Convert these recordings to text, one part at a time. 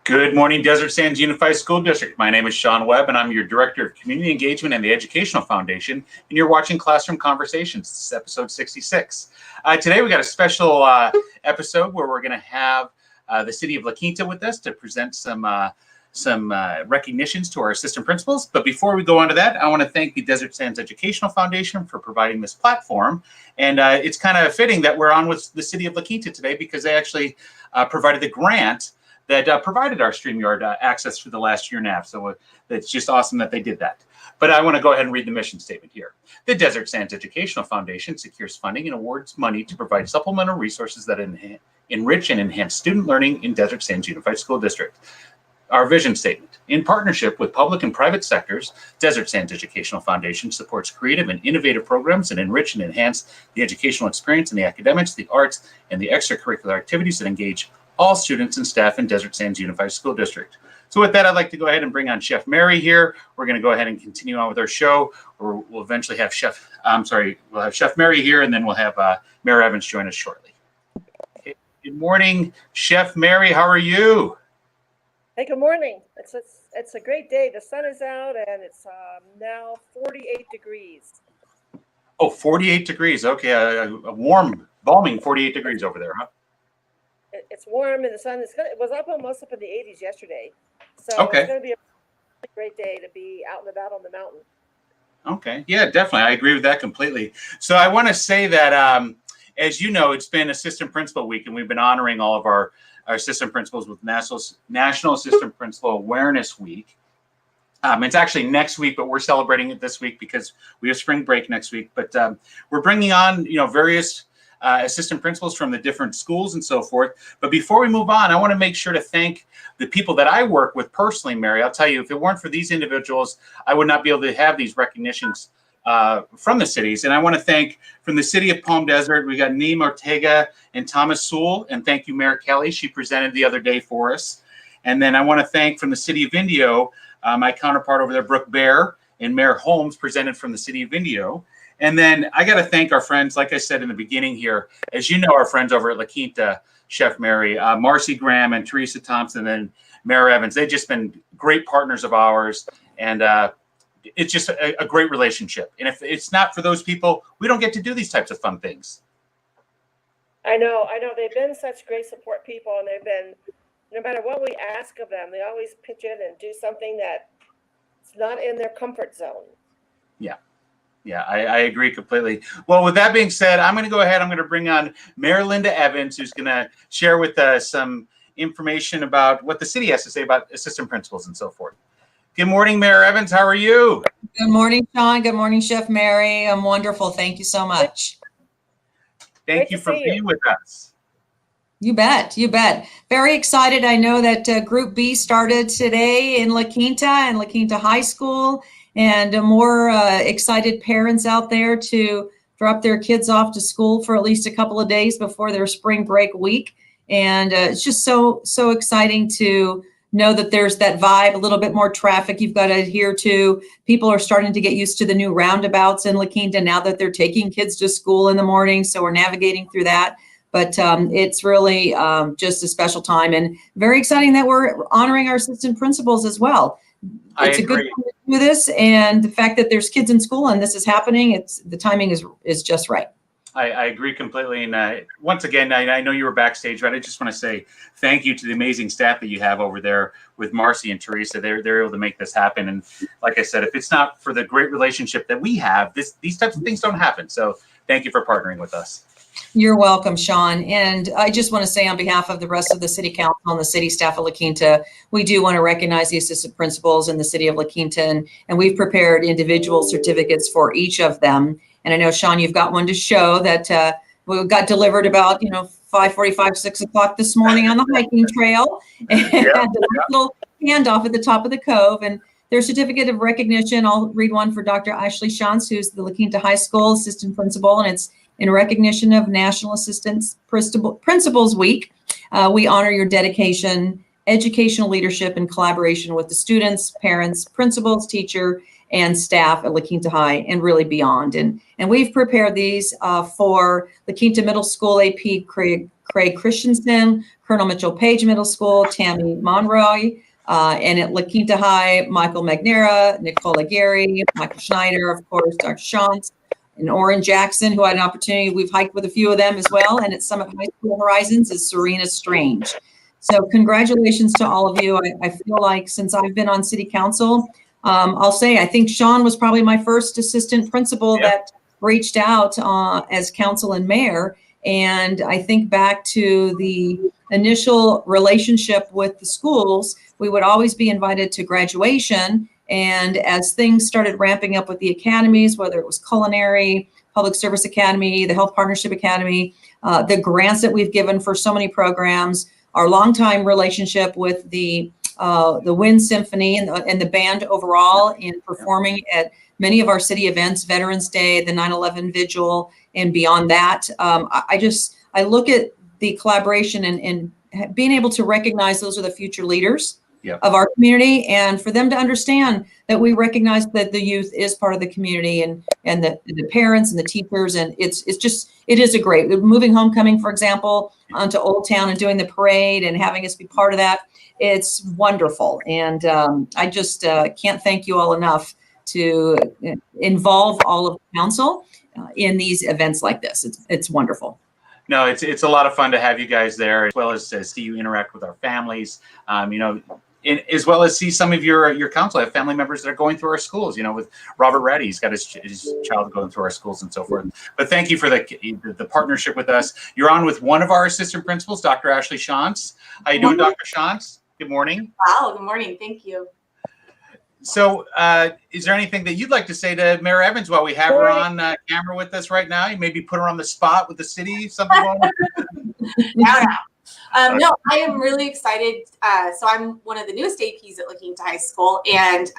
Good morning, Desert Sands Unified School District. My name is Sean Webb, and I'm your Director of Community Engagement and the Educational Foundation, and you're watching Classroom Conversations. This is episode 66. Today we got a special episode where we're going to have the City of La Quinta with us to present some recognitions to our assistant principals. But before we go on to that, I want to thank the Desert Sands Educational Foundation for providing this platform. And it's kind of fitting that we're on with the City of La Quinta today because they actually provided the grant that provided our StreamYard access for the last year and a half. So it's just awesome that they did that. But I want to go ahead and read the mission statement here. The Desert Sands Educational Foundation secures funding and awards money to provide supplemental resources that enrich and enhance student learning in Desert Sands Unified School District. Our vision statement. In partnership with public and private sectors, Desert Sands Educational Foundation supports creative and innovative programs and enrich and enhance the educational experience in the academics, the arts, and the extracurricular activities that engage all students and staff in Desert Sands Unified School District. So with that, I'd like to go ahead and bring on Chef Mary here. We're going to go ahead and continue on with our show. We'll eventually have Chef Mary here, and then we'll have Mayor Evans join us shortly. Okay. Good morning, Chef Mary. How are you? Hey, good morning. It's a great day. The sun is out, and it's now 48 degrees. Oh, 48 degrees. Okay, a warm, balming 48 degrees over there, huh? It's warm, and the sun is it was almost up in the 80s yesterday. So okay. It's going to be a great day to be out and about on the mountain. Okay, yeah, definitely. I agree with that completely. So I want to say that, as you know, it's been Assistant Principal Week, and we've been honoring all of our assistant principals with National Assistant Principal Awareness Week. It's actually next week, but we're celebrating it this week because we have spring break next week. But we're bringing on, various assistant principals from the different schools and so forth. But before we move on, I want to make sure to thank the people that I work with personally, Mary. I'll tell you, if it weren't for these individuals, I would not be able to have these recognitions from the cities. And I want to thank from the city of Palm Desert, we got Neem Ortega and Thomas Sewell. And thank you, Mayor Kelly. She presented the other day for us. And then I want to thank from the city of Indio, my counterpart over there, Brooke Bear, and Mayor Holmes presented from the city of Indio. And then I got to thank our friends, like I said in the beginning here, as you know, our friends over at La Quinta, Chef Mary, Marcy Graham and Teresa Thompson and Mayor Evans. They've just been great partners of ours. And it's just a great relationship. And if it's not for those people, we don't get to do these types of fun things. I know. They've been such great support people, and they've been, no matter what we ask of them, they always pitch in and do something that's not in their comfort zone. Yeah, I agree completely. Well, with that being said, I'm going to go ahead. I'm going to bring on Mayor Linda Evans, who's going to share with us some information about what the city has to say about assistant principals and so forth. Good morning, Mayor Evans. How are you? Good morning, Sean. Good morning, Chef Mary. I'm wonderful. Thank you so much. Thank you for being with us. You bet. You bet. Very excited. I know that Group B started today in La Quinta and La Quinta High School, and more excited parents out there to drop their kids off to school for at least a couple of days before their spring break week. And it's just so exciting to know that there's that vibe, a little bit more traffic you've got to adhere to. People are starting to get used to the new roundabouts in La Quinta now that they're taking kids to school in the morning. So we're navigating through that. But it's really just a special time, and very exciting that we're honoring our assistant principals as well. It's a good time to do this, and the fact that there's kids in school and this is happening, the timing is just right. I agree completely. And once again, I know you were backstage, right? I just want to say thank you to the amazing staff that you have over there with Marcy and Teresa. They're able to make this happen. And like I said, if it's not for the great relationship that we have, these types of things don't happen. So thank you for partnering with us. You're welcome, Sean. And I just want to say on behalf of the rest of the city council and the city staff of La Quinta, we do want to recognize the assistant principals in the city of La Quinta, and we've prepared individual certificates for each of them. And I know, Sean, you've got one to show that we got delivered about 5:45, 6 o'clock this morning on the hiking trail, and a little handoff at the top of the cove. And their certificate of recognition, I'll read one for Dr. Ashley Shantz, who's the La Quinta High School assistant principal, and it's in recognition of National Assistant Principals Week. We honor your dedication, educational leadership, and collaboration with the students, parents, principals, teacher, and staff at La Quinta High and really beyond. And we've prepared these for La Quinta Middle School AP Craig Christensen, Colonel Mitchell Page Middle School, Tammy Monroy, and at La Quinta High, Michael Magnera, Nicola Gary, Michael Schneider, of course, Dr. Shantz, and Orrin Jackson, who had an opportunity. We've hiked with a few of them as well. And at Summit High School Horizons is Serena Strange. So congratulations to all of you. I feel like since I've been on city council, I'll say I think Sean was probably my first assistant principal that reached out as council and mayor. And I think back to the initial relationship with the schools, we would always be invited to graduation. And as things started ramping up with the academies, whether it was culinary, public service academy, the health partnership academy, the grants that we've given for so many programs, our longtime relationship with the Wind Symphony and the band overall in performing at many of our city events, Veterans Day, the 9/11 Vigil, and beyond that. I look at the collaboration and being able to recognize those are the future leaders of our community, and for them to understand that we recognize that the youth is part of the community and the parents and the teachers, and it is a great moving homecoming, for example, onto Old Town and doing the parade and having us be part of that. It's wonderful, and I just can't thank you all enough to involve all of the council in these events like this. It's wonderful. No, it's a lot of fun to have you guys there, as well as see you interact with our families. As well as see some of your council. I have family members that are going through our schools. With Robert Reddy, he's got his child going through our schools and so forth. But thank you for the partnership with us. You're on with one of our assistant principals, Dr. Ashley Shantz. How you doing, Dr. Shantz? Good morning. Wow, good morning. Thank you. So is there anything that you'd like to say to Mayor Evans while we have her on camera with us right now? You maybe put her on the spot with the city, something going on? No, I am really excited. So I'm one of the newest APs at La Quinta High School, and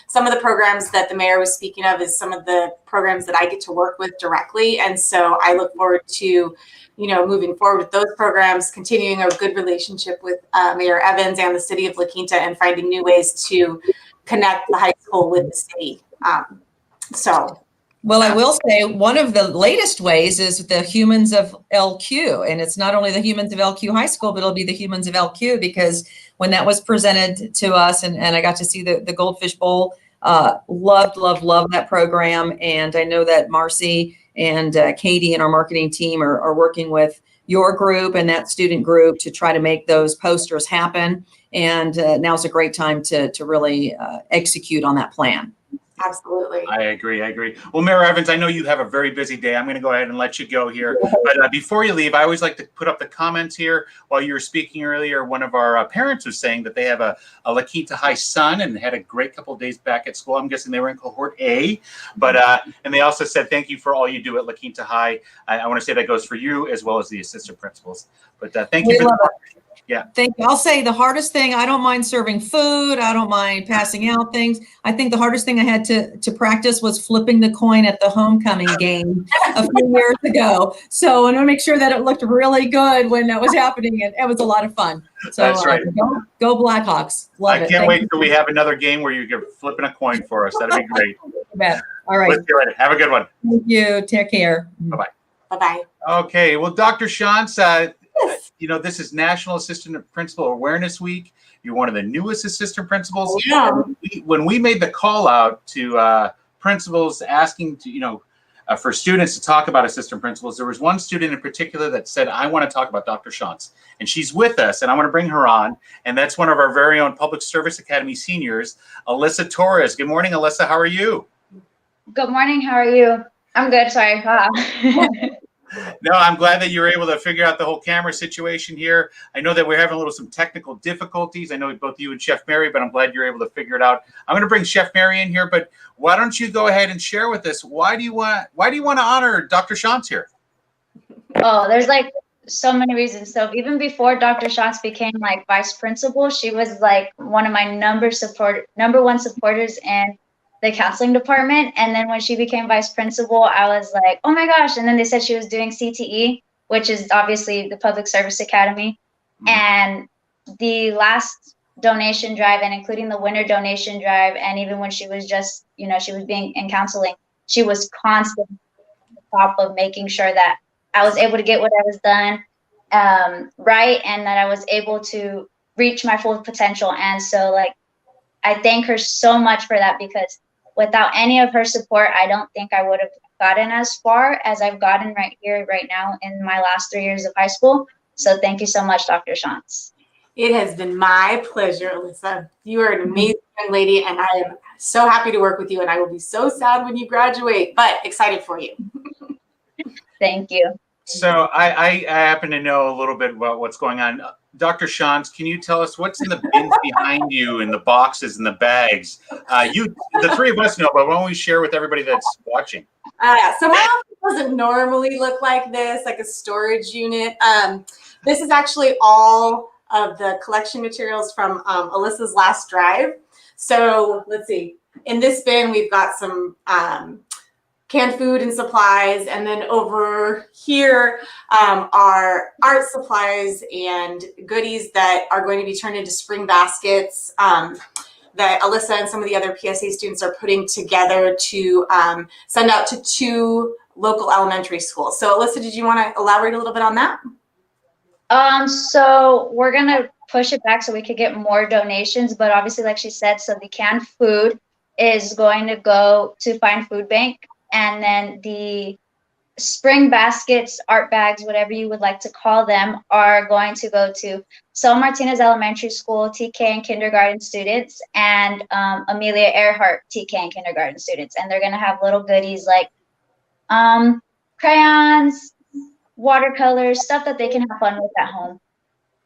some of the programs that the mayor was speaking of is some of the programs that I get to work with directly. And so I look forward to, moving forward with those programs, continuing a good relationship with Mayor Evans and the city of La Quinta, and finding new ways to connect the high school with the city. Well, I will say one of the latest ways is the Humans of LQ. And it's not only the Humans of LQ High School, but it'll be the Humans of LQ, because when that was presented to us and I got to see the Goldfish Bowl, loved that program. And I know that Marcy and Katie and our marketing team are working with your group and that student group to try to make those posters happen. And now's a great time to really execute on that plan. Absolutely. I agree. Well, Mayor Evans, I know you have a very busy day. I'm going to go ahead and let you go here. But before you leave, I always like to put up the comments here. While you were speaking earlier, one of our parents was saying that they have a La Quinta High son and had a great couple of days back at school. I'm guessing they were in cohort A. But and they also said, thank you for all you do at La Quinta High. I want to say that goes for you as well as the assistant principals. But thank you for the partnership. Yeah. Thank you. I'll say the hardest thing, I don't mind serving food. I don't mind passing out things. I think the hardest thing I had to practice was flipping the coin at the homecoming game a few years ago. So I want to make sure that it looked really good when that was happening. And it was a lot of fun. So that's right. Go Blackhawks. Love it. I can't wait until we have another game where you're flipping a coin for us. That'd be great. All right. Let's get ready. Have a good one. Thank you. Take care. Bye-bye. Bye-bye. Okay. Well, Dr. Shantz, this is National Assistant Principal Awareness Week. You're one of the newest assistant principals. Yeah. When we made the call out to principals asking to, for students to talk about assistant principals, there was one student in particular that said, I want to talk about Dr. Shantz. And she's with us, and I want to bring her on. And that's one of our very own Public Service Academy seniors, Alyssa Torres. Good morning, Alyssa. How are you? Good morning. How are you? I'm good. Sorry. No, I'm glad that you're able to figure out the whole camera situation here. I know that we're having some technical difficulties. I know both you and Chef Mary, but I'm glad you're able to figure it out. I'm going to bring Chef Mary in here, but why don't you go ahead and share with us why do you want to honor Dr. Shantz here? Oh, there's so many reasons. So even before Dr. Shantz became vice principal, she was one of my number one supporters in the counseling department. And then when she became vice principal, I was like, oh my gosh. And then they said she was doing CTE, which is obviously the Public Service Academy. And the last donation drive, and including the winter donation drive, and even when she was just, she was being in counseling, she was constantly on top of making sure that I was able to get what I was done. right, and that I was able to reach my full potential. And so like I thank her so much for that, because without any of her support, I don't think I would have gotten as far as I've gotten right here, right now in my last 3 years of high school. So thank you so much, Dr. Shantz. It has been my pleasure, Alyssa. You are an amazing young lady, and I am so happy to work with you, and I will be so sad when you graduate, but excited for you. Thank you. So I happen to know a little bit about what's going on. Dr. Shantz, can you tell us what's in the bins behind you, in the boxes and the bags? The three of us know, but why don't we share with everybody that's watching? So my office doesn't normally look like this, like a storage unit. This is actually all of the collection materials from Alyssa's last drive. So let's see. In this bin, we've got some canned food and supplies, and then over here are art supplies and goodies that are going to be turned into spring baskets that Alyssa and some of the other PSA students are putting together to send out to 2 local elementary schools. So Alyssa, did you want to elaborate a little bit on that? So we're gonna push it back so we could get more donations, but obviously, like she said, so the canned food is going to go to Find Food Bank, and then the spring baskets, art bags, whatever you would like to call them, are going to go to San Martinez Elementary School TK and kindergarten students, and Amelia Earhart TK and kindergarten students, and they're gonna have little goodies like crayons, watercolors, stuff that they can have fun with at home.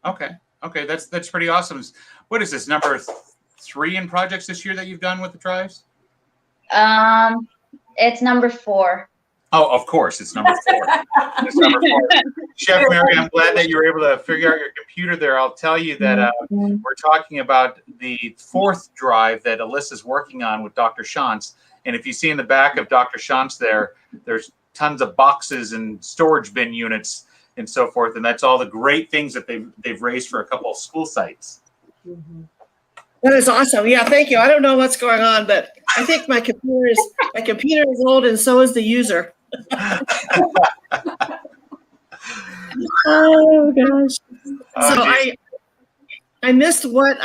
Okay, that's pretty awesome. What is this, number 3 in projects this year that you've done with the tribes? It's number 4. Oh, of course, it's number 4. It's number 4. Chef Mary, I'm glad that you were able to figure out your computer there. I'll tell you that we're talking about the 4th drive that Alyssa's working on with Dr. Shantz. And if you see in the back of Dr. Shantz there's tons of boxes and storage bin units and so forth. And that's all the great things that they've raised for a couple of school sites. That is awesome. Yeah, thank you. I don't know what's going on, but I think my computer is old, and so is the user. Oh gosh. So I missed what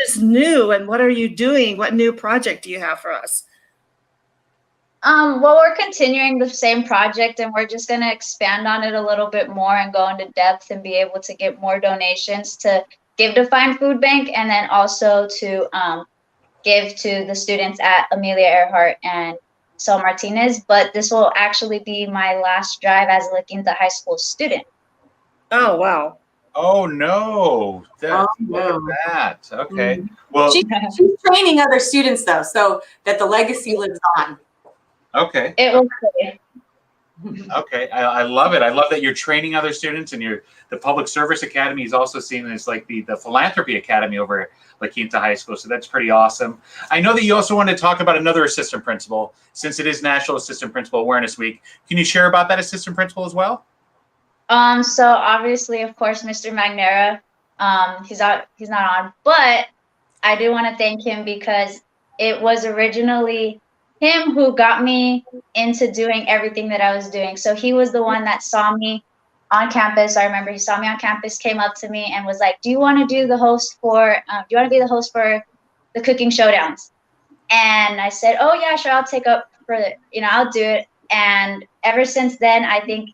is new, and what are you doing? What new project do you have for us? Well, we're continuing the same project, and we're just going to expand on it a little bit more and go into depth and be able to get more donations to give to Find Food Bank, and then also to give to the students at Amelia Earhart and San Martinez. But this will actually be my last drive as a La Quinta High School student. Oh, wow. Oh, no. Look at that. Okay. Well, She's training other students, though, so that the legacy lives on. Okay. It will be. Okay, I love it. I love that you're training other students, and the Public Service Academy is also seen as like the Philanthropy Academy over at La Quinta High School. So that's pretty awesome. I know that you also want to talk about another assistant principal, since it is National Assistant Principal Awareness Week. Can you share about that assistant principal as well? So obviously, of course, Mr. Magnera, he's not on, but I do want to thank him, because it was originally him who got me into doing everything that I was doing. So he was the one that saw me on campus. I remember he saw me on campus, came up to me and was like, do you want to do the host for, do you want to be the host for the cooking showdowns? And I said, oh yeah, sure. I'll take up for the, I'll do it. And ever since then, I think,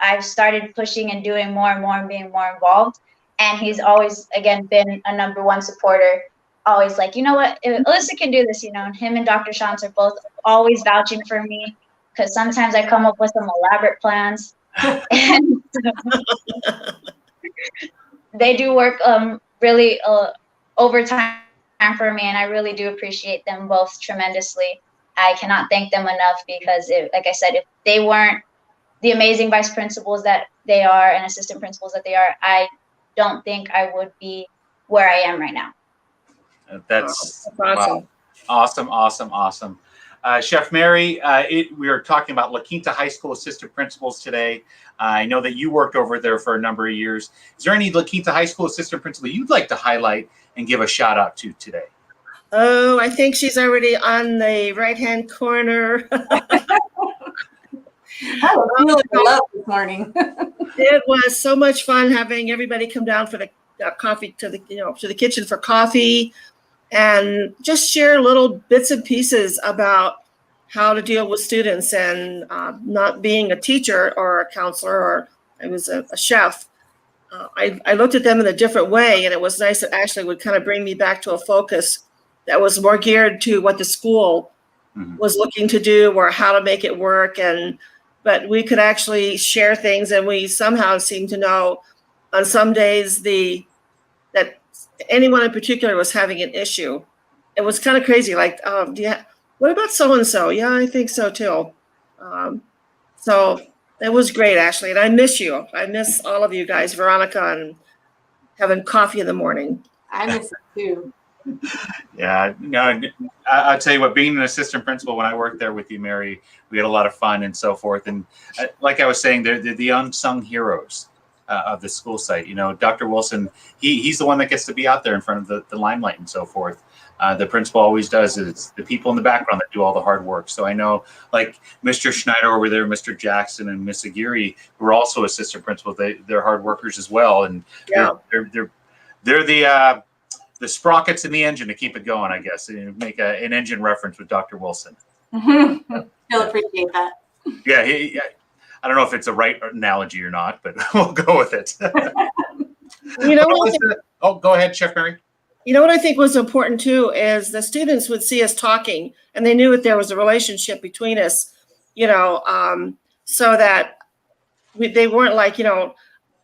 I've started pushing and doing more and more and being more involved. And he's always, again, been a #1 supporter. Always like, you know what, Alyssa can do this, and him and Dr. Shantz are both always vouching for me, because sometimes I come up with some elaborate plans. And they do work really overtime for me, and I really do appreciate them both tremendously. I cannot thank them enough, because like I said, if they weren't the amazing vice principals that they are and assistant principals that they are, I don't think I would be where I am right now. That's awesome. Wow. Awesome. Chef Mary, we are talking about La Quinta High School assistant principals today. I know that you worked over there for a number of years. Is there any La Quinta High School assistant principal you'd like to highlight and give a shout out to today? Oh, I think she's already on the right-hand corner. I was feeling the love this morning. It was so much fun having everybody come down for the coffee to the kitchen for coffee, and just share little bits and pieces about how to deal with students, and not being a teacher or a counselor, or I was a chef. I looked at them in a different way, and it was nice that Ashley would kind of bring me back to a focus that was more geared to what the school was looking to do, or how to make it work. But we could actually share things, and we somehow seemed to know on some days that anyone in particular was having an issue. It was kind of crazy. Like, what about so-and-so? Yeah, I think so too. So it was great, Ashley, and I miss you. I miss all of you guys, Veronica, and having coffee in the morning. I miss it too. Yeah, no, I'll tell you what, being an assistant principal when I worked there with you, Mary, we had a lot of fun and so forth. And like I was saying, they're the unsung heroes of the school site. You know, Dr. Wilson, he's the one that gets to be out there in front of the limelight and so forth. The principal always does. It's the people in the background that do all the hard work. So I know, like Mr. Schneider over there, Mr. Jackson, and Miss Aguirre, who are also assistant principals. They're hard workers as well, and Yeah. they're the sprockets in the engine to keep it going, I guess, and make an engine reference with Dr. Wilson. He'll appreciate that. Yeah, I don't know if it's a right analogy or not, but we'll go with it. You know what? Go ahead, Chef Mary. You know what I think was important too is the students would see us talking, and they knew that there was a relationship between us, so that they weren't like, I'm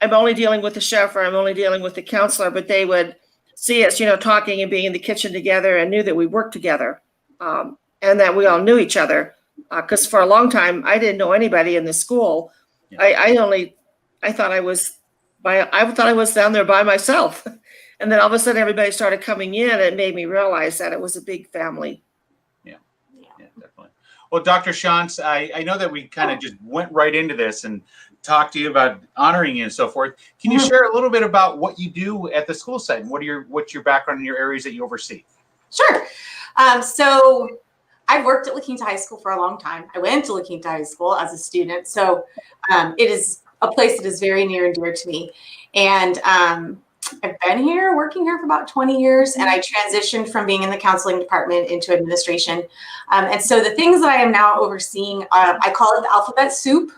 only dealing with the chef, or I'm only dealing with the counselor, but they would see us, talking and being in the kitchen together, and knew that we worked together, and that we all knew each other. Because for a long time, I didn't know anybody in the school. Yeah. I thought I was down there by myself. And then all of a sudden everybody started coming in, and it made me realize that it was a big family. Yeah, definitely. Well, Dr. Shantz, I know that we kind of just went right into this and talked to you about honoring you and so forth. Can you share a little bit about what you do at the school site, and what's your background in your areas that you oversee? Sure. So I've worked at La Quinta High School for a long time. I went to La Quinta High School as a student. So it is a place that is very near and dear to me. And I've been working here for about 20 years, and I transitioned from being in the counseling department into administration. And so the things that I am now overseeing, I call it the alphabet soup.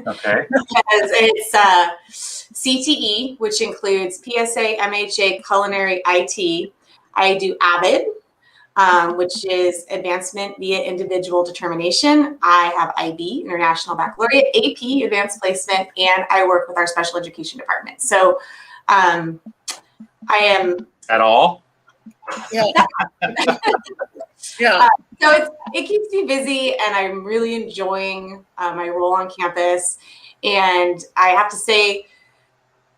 Okay. Because it's CTE, which includes PSA, MHA, culinary, IT. I do AVID, which is advancement via individual determination. I have IB, International Baccalaureate, AP, advanced placement, and I work with our special education department. So I am at all. Yeah. Yeah. So it keeps me busy, and I'm really enjoying my role on campus. And I have to say,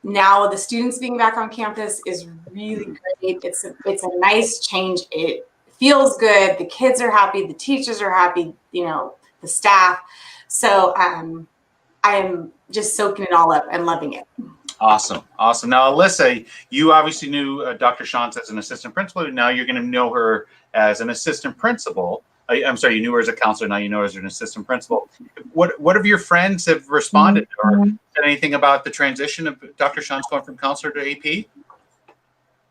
now the students being back on campus is really great. It's a nice change. It feels good. The kids are happy. The teachers are happy. The staff. So I am just soaking it all up and loving it. Awesome. Now, Alyssa, you obviously knew Dr. Shantz as an assistant principal. Now you're going to know her as an assistant principal. I'm sorry, you knew her as a counselor. Now you know her as an assistant principal. What of your friends have responded or said anything about the transition of Dr. Shantz going from counselor to AP?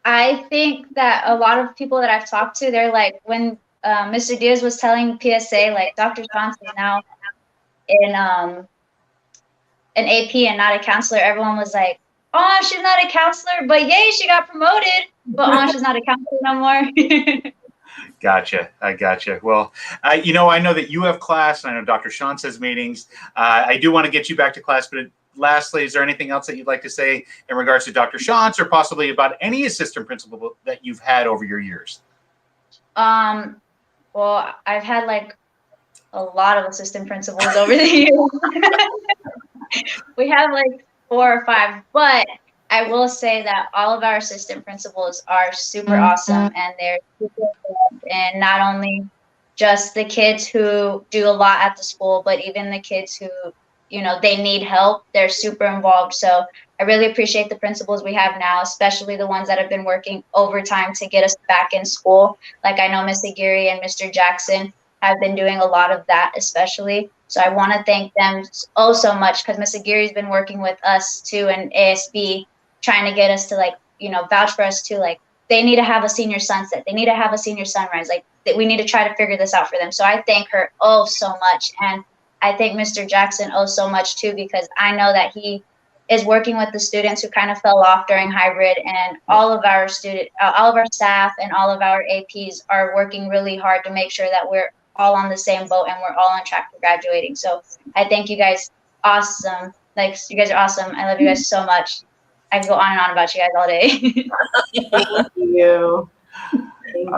I think that a lot of people that I've talked to, they're like, when Mr. Diaz was telling PSA, like, Dr. Shantz is now in an AP and not a counselor, everyone was like, oh, she's not a counselor, but yay, she got promoted. But oh, she's not a counselor no more. Gotcha. I gotcha. Well, I know that you have class, and I know Dr. Shantz has meetings. I do want to get you back to class, but lastly, is there anything else that you'd like to say in regards to Dr. Shantz, or possibly about any assistant principal that you've had over your years? Well, I've had like a lot of assistant principals over the years. We have like 4 or 5, but I will say that all of our assistant principals are super awesome, and they're super good. And not only just the kids who do a lot at the school, but even the kids who, they need help, they're super involved. So I really appreciate the principals we have now, especially the ones that have been working overtime to get us back in school. Like I know Miss Aguirre and Mr. Jackson, have been doing a lot of that, especially. So I want to thank them so much, because Ms. Aguirre's been working with us too, and ASB, trying to get us to, like, you know, vouch for us too. Like, they need to have a senior sunset. They need to have a senior sunrise. Like, we need to try to figure this out for them. So I thank her so much. And I thank Mr. Jackson so much too, because I know that he is working with the students who kind of fell off during hybrid, and all of our staff and all of our APs are working really hard to make sure that we're all on the same boat and we're all on track for graduating. So I thank you guys. Awesome. Like, you guys are awesome. I love you guys so much. I can go on and on about you guys all day. Thank you.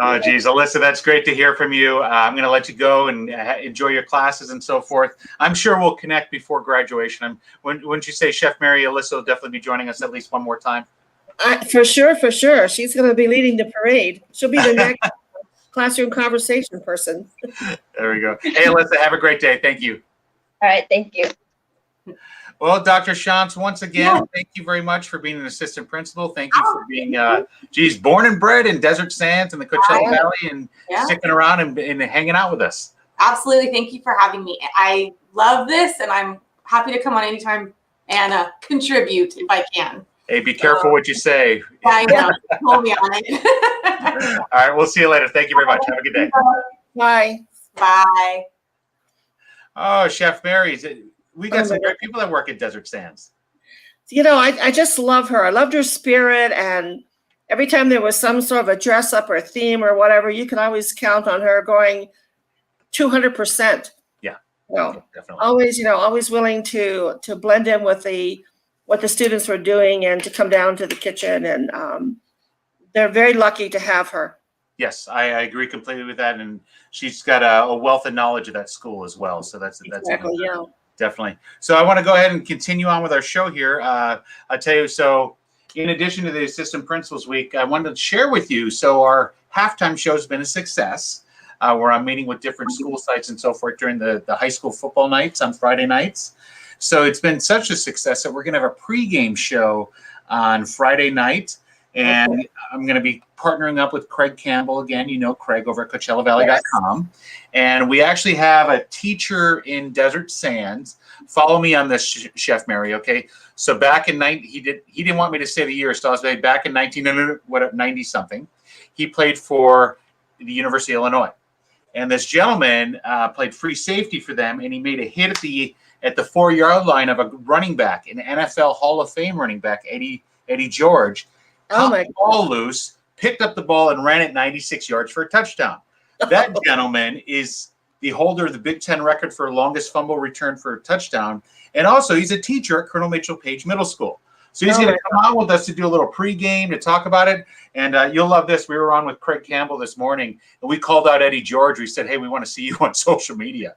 Oh, geez, Alyssa, that's great to hear from you. I'm going to let you go and enjoy your classes and so forth. I'm sure we'll connect before graduation. Wouldn't you say, Chef Mary, Alyssa will definitely be joining us at least one more time? For sure, for sure. She's going to be leading the parade. She'll be the next classroom conversation person. There we go. Hey, Alyssa, have a great day. Thank you. All right, thank you. Well, Dr. Shantz, once again, thank you very much for being an assistant principal. Thank you for being, born and bred in Desert Sands and the Coachella Valley, and sticking around and hanging out with us. Absolutely. Thank you for having me. I love this, and I'm happy to come on anytime and contribute if I can. Hey, be careful what you say. I know. Hold me on it. All right, we'll see you later. Thank you very much. Have a good day. Bye. Bye. Oh, Chef Mary, we got some great people that work at Desert Sands. You know, I just love her. I loved her spirit, and every time there was some sort of a dress up or theme or whatever, you could always count on her going 200%. Yeah, definitely. Always willing to blend in with what the students were doing and to come down to the kitchen, and they're very lucky to have her. Yes, I agree completely with that, and she's got a wealth of knowledge of that school as well. So that's exactly, definitely. So I want to go ahead and continue on with our show here. I'll tell you, so in addition to the Assistant Principals Week, I wanted to share with you, so our halftime show has been a success, where I'm meeting with different school sites and so forth during the high school football nights on Friday nights. So it's been such a success that we're going to have a pregame show on Friday night. And I'm going to be partnering up with Craig Campbell again. You know Craig over at CoachellaValley.com. And we actually have a teacher in Desert Sands. Follow me on this, Chef Mary, okay? So back in he didn't want me to say the year, so I was back in 1990 something. He played for the University of Illinois. And this gentleman played free safety for them, and he made a hit at the 4-yard line of a running back, an NFL Hall of Fame running back, Eddie George. Caught the ball loose, picked up the ball, and ran it 96 yards for a touchdown. That gentleman is the holder of the Big Ten record for longest fumble return for a touchdown. And also, he's a teacher at Colonel Mitchell Page Middle School. So he's going to come on with us to do a little pregame to talk about it. And you'll love this. We were on with Craig Campbell this morning, and we called out Eddie George. We said, hey, we want to see you on social media.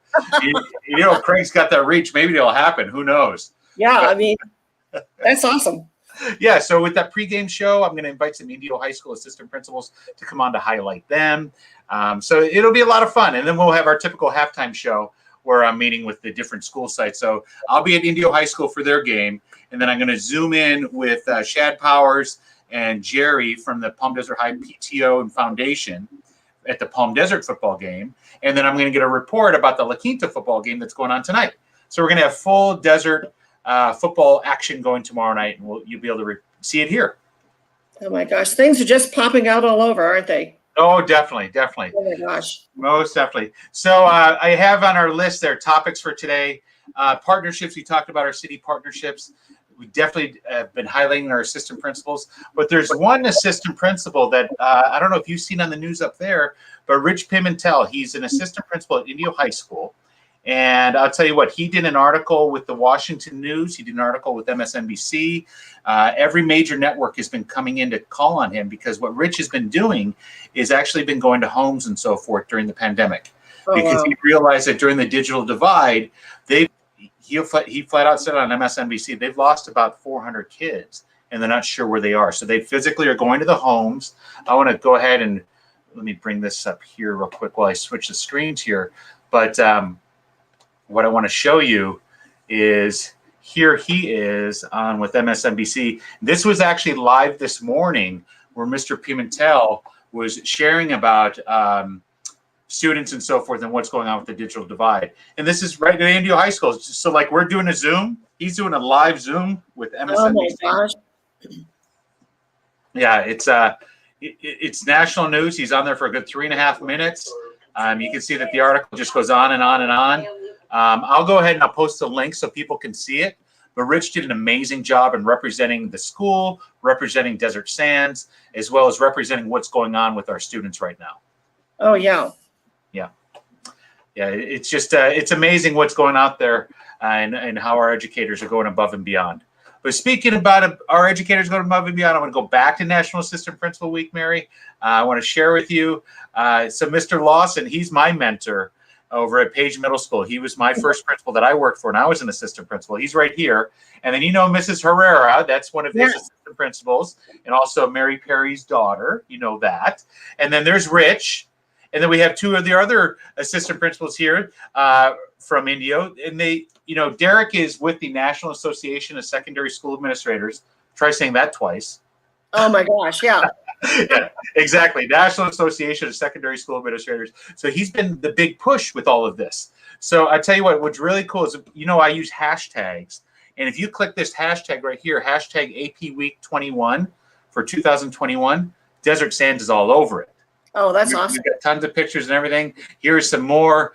Craig's got that reach. Maybe it'll happen. Who knows? Yeah, I mean, that's awesome. Yeah, so with that pregame show, I'm going to invite some Indio High School assistant principals to come on to highlight them. So it'll be a lot of fun. And then we'll have our typical halftime show where I'm meeting with the different school sites. So I'll be at Indio High School for their game. And then I'm going to zoom in with Shad Powers and Jerry from the Palm Desert High PTO and Foundation at the Palm Desert football game. And then I'm going to get a report about the La Quinta football game that's going on tonight. So we're going to have full desert football action going tomorrow night, and you'll be able to see it here. Oh my gosh, things are just popping out all over, aren't they? Oh, definitely. Oh my gosh. Most definitely. So I have on our list there topics for today. Partnerships, we talked about our city partnerships. We definitely have been highlighting our assistant principals, but there's one assistant principal that I don't know if you've seen on the news up there, but Rich Pimentel, he's an assistant principal at Indio High School. And I'll tell you what, he did an article with the Washington News. He did an article with MSNBC. Every major network has been coming in to call on him because what Rich has been doing is actually been going to homes and so forth during the pandemic. Because he realized that during the digital divide, he flat out said on MSNBC, they've lost about 400 kids and they're not sure where they are. So they physically are going to the homes. I want to go ahead and let me bring this up here real quick while I switch the screens here. But what I want to show you is here he is on with MSNBC. This was actually live this morning where Mr. Pimentel was sharing about students and so forth and what's going on with the digital divide. And this is right at Indio High School. So like we're doing a Zoom. He's doing a live Zoom with MSNBC. Oh my gosh. Yeah, it's national news. He's on there for a good 3.5 minutes. You can see that the article just goes on and on and on. I'll go ahead and I'll post the link so people can see it. But Rich did an amazing job in representing the school, representing Desert Sands, as well as representing what's going on with our students right now. Oh, yeah. Yeah, it's just, it's amazing what's going out there and how our educators are going above and beyond. But speaking about our educators going above and beyond, I want to go back to National Assistant Principal Week, Mary. I want to share with you, so Mr. Lawson, he's my mentor over at Page Middle School. He was my first principal that I worked for, and I was an assistant principal. He's right here. And then Mrs. Herrera, that's one of his assistant principals, and also Mary Perry's daughter, that. And then there's Rich. And then we have two of the other assistant principals here from Indio. And Derek is with the National Association of Secondary School Administrators. Try saying that twice. Oh my gosh, yeah. Yeah, exactly. National Association of Secondary School Administrators. So he's been the big push with all of this. So I tell you what's really cool is, I use hashtags. And if you click this hashtag right here, hashtag AP Week 21 for 2021, Desert Sands is all over it. Oh, that's awesome. We've got tons of pictures and everything. Here's some more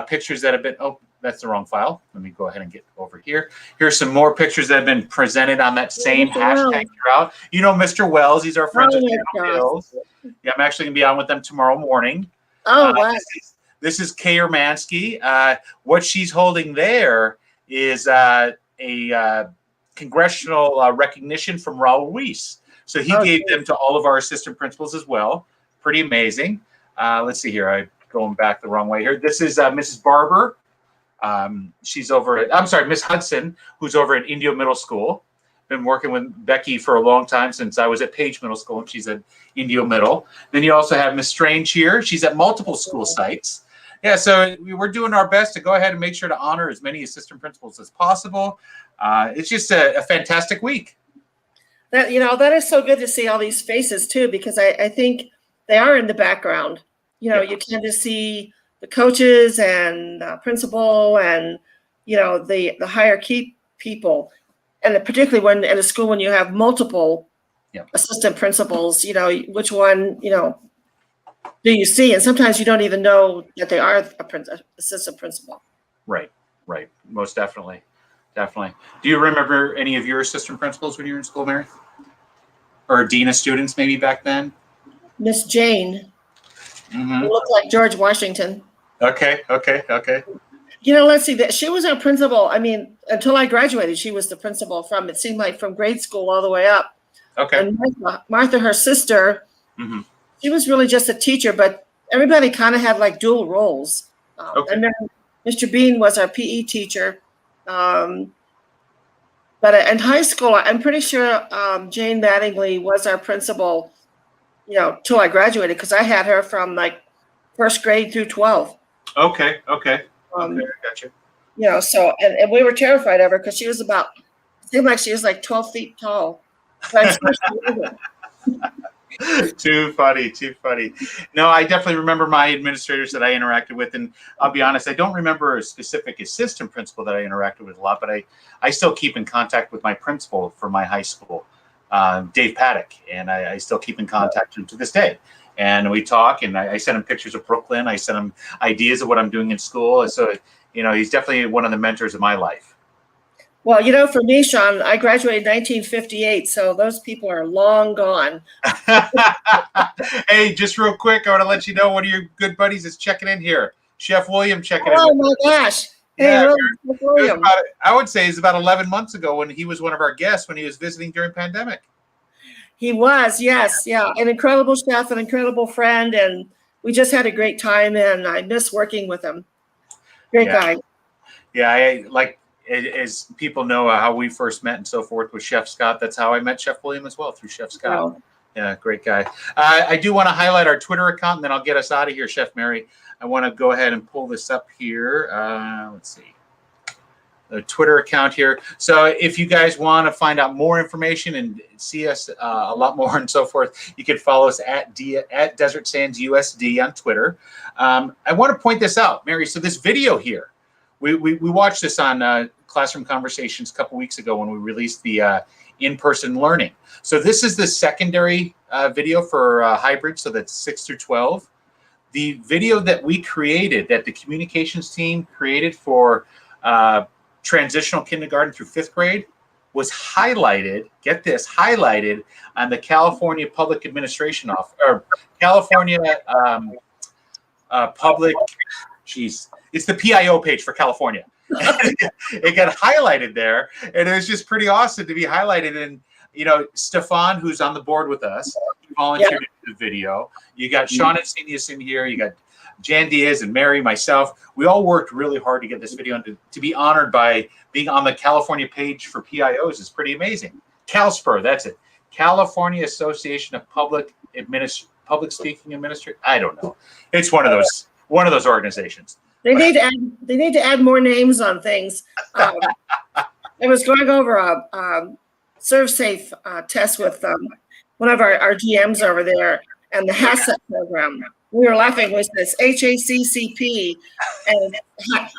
pictures that have been, that's the wrong file. Let me go ahead and get over here. Here's some more pictures that have been presented on that same hashtag throughout. Mr. Wells, he's our friends at Channel Hills. Yeah, I'm actually going to be on with them tomorrow morning. Oh, wow. This is Kay Ermansky. What she's holding there is a congressional recognition from Raul Ruiz. So he gave them to all of our assistant principals as well. Pretty amazing. Let's see here. I'm going back the wrong way here. This is Mrs. Barber. She's over at, Miss Hudson, who's over at Indio Middle School. Been working with Becky for a long time since I was at Page Middle School, and she's at Indio Middle. Then you also have Miss Strange here. She's at multiple school sites. Yeah, so we're doing our best to go ahead and make sure to honor as many assistant principals as possible. It's just a fantastic week. That is so good to see all these faces too, because I think they are in the background. You tend to see the coaches and principal and, the higher key people. And particularly when in a school, when you have multiple assistant principals, which one, do you see? And sometimes you don't even know that they are assistant principal. Right. Most definitely. Do you remember any of your assistant principals when you were in school, Mary? Or dean of students maybe back then? Miss Jane. Mm-hmm. Who looked like George Washington. Okay. Let's see. She was our principal. Until I graduated, she was the principal it seemed like from grade school all the way up. Okay. And Martha, her sister, mm-hmm. She was really just a teacher, but everybody kind of had like dual roles. Okay. And then Mr. Bean was our PE teacher. But in high school, I'm pretty sure Jane Mattingly was our principal, till I graduated, because I had her from like first grade through 12. Okay. Gotcha. So, and we were terrified of her because it seemed like she was like 12 feet tall. Too funny. No, I definitely remember my administrators that I interacted with, and I'll be honest, I don't remember a specific assistant principal that I interacted with a lot, but I still keep in contact with my principal for my high school, Dave Paddock, and I still keep in contact with him to this day. And we talk, and I send him pictures of Brooklyn. I send him ideas of what I'm doing in school. So, he's definitely one of the mentors of my life. Well, for me, Sean, I graduated in 1958, so those people are long gone. Hey, just real quick, I want to let you know one of your good buddies is checking in here. Chef William checking in. Oh, my gosh. Yeah, Hey, William. I would say it's about 11 months ago when he was one of our guests when he was visiting during pandemic. He was, yes. Yeah. An incredible chef, an incredible friend, and we just had a great time, and I miss working with him. Great guy. Yeah, as people know how we first met and so forth with Chef Scott. That's how I met Chef William as well, through Chef Scott. Wow. Yeah, great guy. I do want to highlight our Twitter account, and then I'll get us out of here, Chef Mary. I want to go ahead and pull this up here. Let's Twitter account here. So if you guys want to find out more information and see us a lot more and so forth, you can follow us at Desert Sands USD on Twitter. I want to point this out, Mary. So this video here, we watched this on Classroom Conversations a couple weeks ago when we released the in-person learning. So this is the secondary video for hybrid, so that's 6 through 12. The video that we created, that the communications team created for transitional kindergarten through 5th grade, was highlighted, get this, highlighted on the California Public Administration or California Public, it's the PIO page for California. It got highlighted there, and it was just pretty awesome to be highlighted. And you know, Stefan, who's on the board with us, volunteered to do the video. You got Sean and Senius in here. You got Jan Diaz and Mary, myself. We all worked really hard to get this video, and to be honored by being on the California page for PIOs is pretty amazing. CalSPER, that's it. California Association of Public Speaking Administrators. I don't know. It's one of those organizations. They need to add more names on things. I was going over a ServSafe test with one of our GMs over there, and the HACCP program. We were laughing with this HACCP and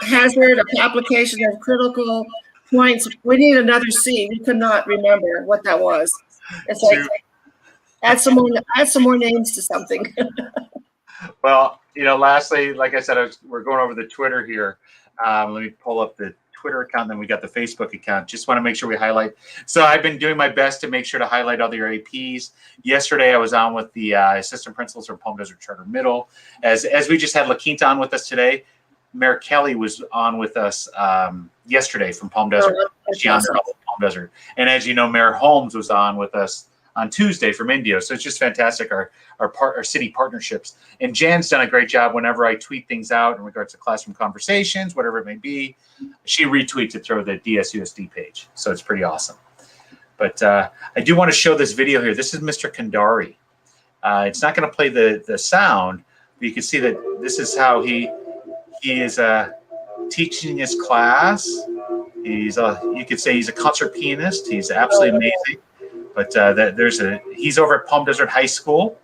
hazard of application of critical points. We need another C. We could not remember what that was. It's like add some more names to something. Well, you know, lastly, like I said, we're going over the Twitter here. Let me pull up the Twitter account, then we got the Facebook account. Just want to make sure we highlight. So I've been doing my best to make sure to highlight all your APs. Yesterday I was on with the assistant principals from Palm Desert Charter Middle. As we just had La Quinta on with us today, Mayor Kelly was on with us yesterday from Palm Desert. She honored all of Palm Desert. And as you know, Mayor Holmes was on with us on Tuesday from Indio. So it's just fantastic, our city partnerships. And Jan's done a great job whenever I tweet things out in regards to classroom conversations, whatever it may be. She retweets it through the DSUSD page. So it's pretty awesome. But I do want to show this video here. This is Mr. Kandari. It's not going to play the sound, but you can see that this is how he is teaching his class. You could say he's a concert pianist. He's absolutely amazing. But he's over at Palm Desert High School.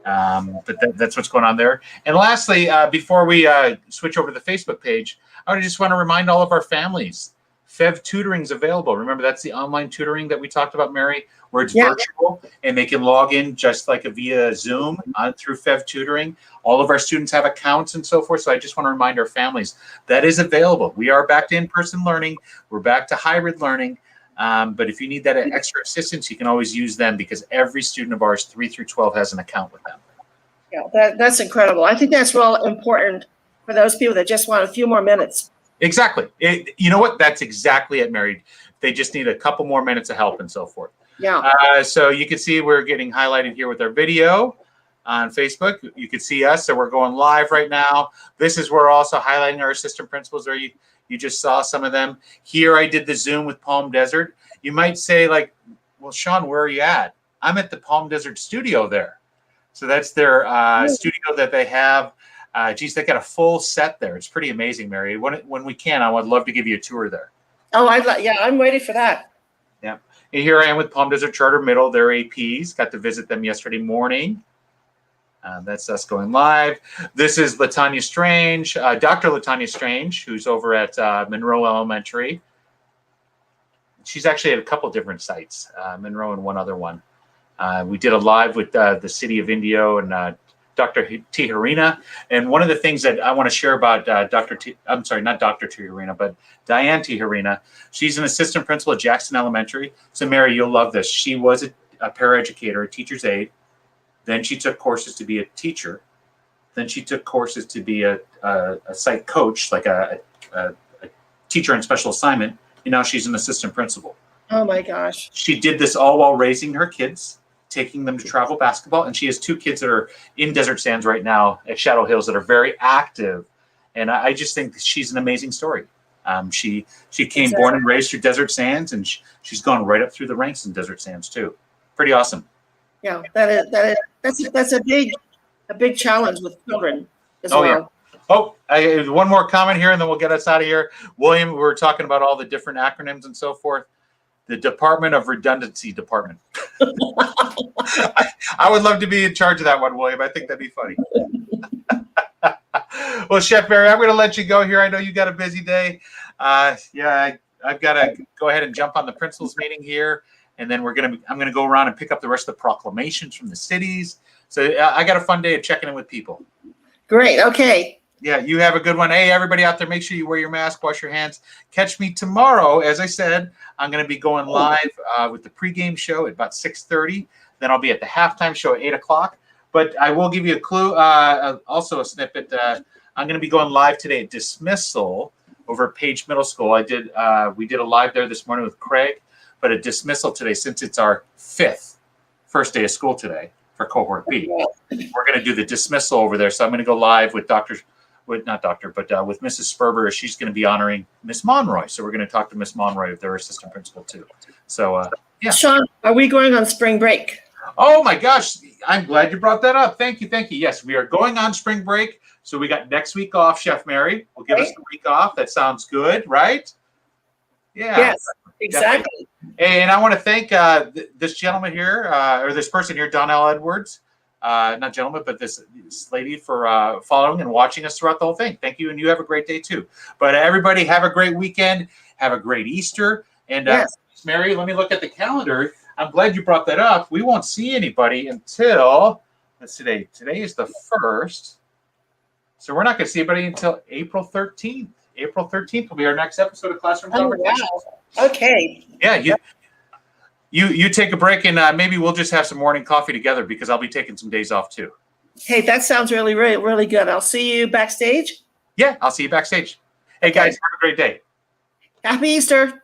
But that's what's going on there. And lastly, before we switch over to the Facebook page, I just want to remind all of our families, FEV tutoring is available. Remember, that's the online tutoring that we talked about, Mary, where it's virtual and they can log in just like via Zoom through FEV tutoring. All of our students have accounts and so forth. So I just want to remind our families that is available. We are back to in-person learning. We're back to hybrid learning. But if you need that extra assistance, you can always use them because every student of ours 3 through 12 has an account with them. Yeah, that's incredible. I think that's real important for those people that just want a few more minutes. Exactly. You know what? That's exactly it, Mary. They just need a couple more minutes of help and so forth. Yeah. So you can see we're getting highlighted here with our video on Facebook. You can see us. So we're going live right now. This is where we're also highlighting our assistant principals there. You just saw some of them. Here I did the Zoom with Palm Desert. You might say like, well, Sean, where are you at? I'm at the Palm Desert studio there. So that's their studio that they have. Geez, they got a full set there. It's pretty amazing, Mary. When we can, I would love to give you a tour there. Oh, I'm waiting for that. Yeah. And here I am with Palm Desert Charter Middle, their APs. Got to visit them yesterday morning. That's us going live. This is Latanya Strange, Dr. Latanya Strange, who's over at Monroe Elementary. She's actually at a couple different sites, Monroe and one other one. We did a live with the city of Indio and Dr. Tijerina. And one of the things that I want to share about not Dr. Tijerina, but Diane Tijerina. She's an assistant principal at Jackson Elementary. So Mary, you'll love this. She was a paraeducator, a teacher's aide. Then she took courses to be a teacher. Then she took courses to be a site coach, like a teacher in special assignment. And now she's an assistant principal. Oh my gosh. She did this all while raising her kids, taking them to travel basketball. And she has 2 kids that are in Desert Sands right now at Shadow Hills that are very active. And I just think that she's an amazing story. She came born and raised through Desert Sands, and she's gone right up through the ranks in Desert Sands too. Pretty awesome. Yeah, that's a big challenge with children as well. Oh, one more comment here, and then we'll get us out of here. William, we were talking about all the different acronyms and so forth. The Department of Redundancy Department. I would love to be in charge of that one, William. I think that'd be funny. Well, Chef Barry, I'm going to let you go here. I know you got a busy day. Yeah, I've got to go ahead and jump on the principals meeting here, and then I'm going to go around and pick up the rest of the proclamations from the cities. So I got a fun day of checking in with people. Great. Okay. Yeah, you have a good one. Hey, everybody out there, make sure you wear your mask, wash your hands. Catch me tomorrow. As I said, I'm going to be going live with the pregame show at about 6:30. Then I'll be at the halftime show at 8 o'clock. But I will give you a clue, also a snippet. I'm going to be going live today at Dismissal over at Page Middle School. We did a live there this morning with Craig, but at Dismissal today, since it's our first day of school today for Cohort B, we're going to do the dismissal over there. So I'm going to go live with with Mrs. Sperber. She's going to be honoring Miss Monroy. So we're going to talk to Miss Monroy, their assistant principal too. So yeah. Sean, are we going on spring break? Oh my gosh, I'm glad you brought that up. Thank you. Yes, we are going on spring break. So we got next week off. Chef Mary will give us the week off. That sounds good, right? Yeah. Yes, exactly. Definitely. And I want to thank this gentleman here, or this person here, Donnell Edwards. Not gentleman, but this lady for following and watching us throughout the whole thing. Thank you, and you have a great day too. But everybody have a great weekend. Have a great Easter. And yes. Mary, let me look at the calendar. I'm glad you brought that up. We won't see anybody until, let's see, today is the 1st. So we're not going to see anybody until April 13th. April 13th will be our next episode of Classroom Conversations. Wow. Okay. Yeah, you take a break, and maybe we'll just have some morning coffee together because I'll be taking some days off too. Hey, that sounds really, really, really good. I'll see you backstage. Yeah, I'll see you backstage. Hey, guys, have a great day. Happy Easter.